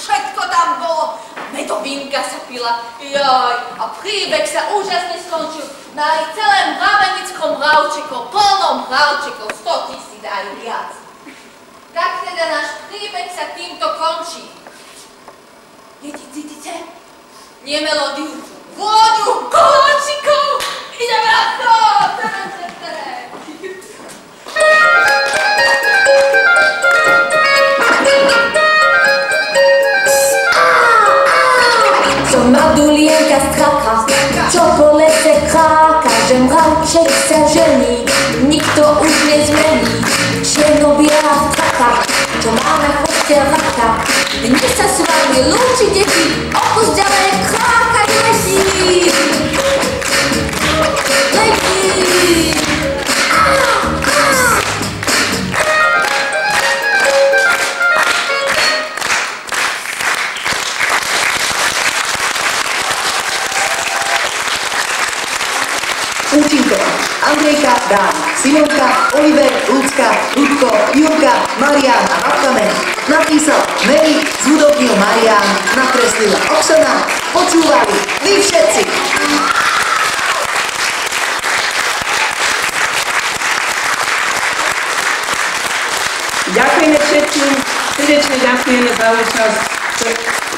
Všetko tam bolo. Medovínka sa pila. Joj, a príbeh sa úžasne skončil. Mali celé mravenickom mravčekov, plnom mravčekov, 100 000 aj viac. Tak teda náš príbeh sa týmto končí. Deti, cítite? Nie melódiu, vôňu koláčikov. Ideme na to! Som Madulienka straka, čo po lese kráka, že mravček sa žení, nikto už nezmení. Čierno-biela straka, čo má na chvoste raka, dnes sa s vami lúči deti, opusť ďalej krákať letí. Letí. Účinková Andrejka, Dán, Simonka, Oliver, Lucka, Ľudko, Jurka, Marián a Rafkamen. Napísal Mary, zhudobnil Marián, nakreslila Oksana, počúvali vy všetci. Ďakujeme všetkým, srdečne ďakujeme za účasť.